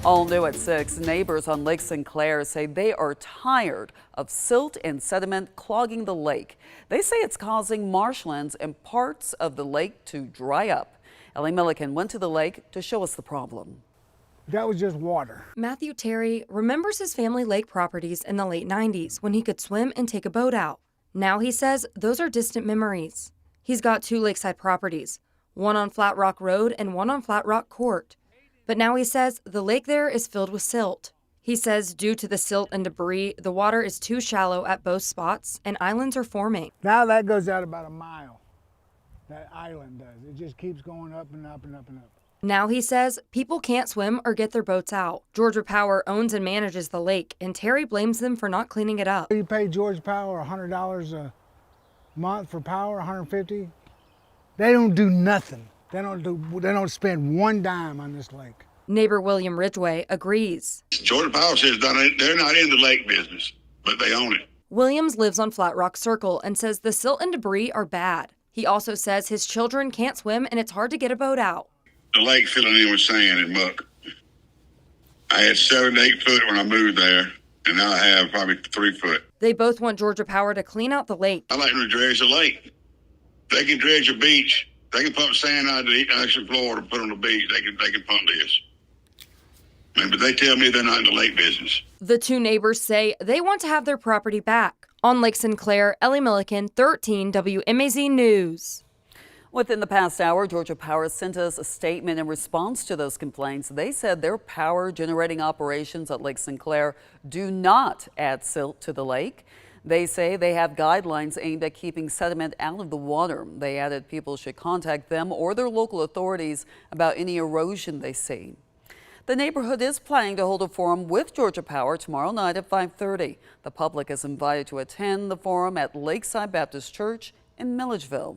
All new at 6, neighbors on Lake Sinclair say they are tired of silt and sediment clogging the lake. They say it's causing marshlands and parts of the lake to dry up. Ellie Milliken went to the lake to show us the problem. That was just water. Matthew Terry remembers his family lake properties in the late 90s when he could swim and take a boat out. Now he says those are distant memories. He's got 2 lakeside properties, one on Flat Rock Road and one on Flat Rock Court. But now he says the lake there is filled with silt. He says due to the silt and debris, the water is too shallow at both spots and islands are forming. Now that goes out about a mile. That island does. It just keeps going up and up and up and up. Now he says people can't swim or get their boats out. Georgia Power owns and manages the lake, and Terry blames them for not cleaning it up. You pay Georgia Power $100 a month for power, $150. They don't do nothing. They don't spend one dime on this lake. Neighbor William Ridgway agrees. Georgia Power says they're not in the lake business, but they own it. Williams lives on Flat Rock Circle and says the silt and debris are bad. He also says his children can't swim and it's hard to get a boat out. The lake filling in with sand and muck. I had 7 to 8 foot when I moved there, and now I have probably 3 foot. They both want Georgia Power to clean out the lake. I like them to dredge the lake. They can dredge a beach. They can pump sand out of the ocean floor to put on the beach. They can pump this. But they tell me they're not in the lake business. The 2 neighbors say they want to have their property back. On Lake Sinclair, Ellie Milliken, 13 WMAZ News. Within the past hour, Georgia Power sent us a statement in response to those complaints. They said their power generating operations at Lake Sinclair do not add silt to the lake. They say they have guidelines aimed at keeping sediment out of the water. They added people should contact them or their local authorities about any erosion they see. The neighborhood is planning to hold a forum with Georgia Power tomorrow night at 5:30. The public is invited to attend the forum at Lakeside Baptist Church in Milledgeville.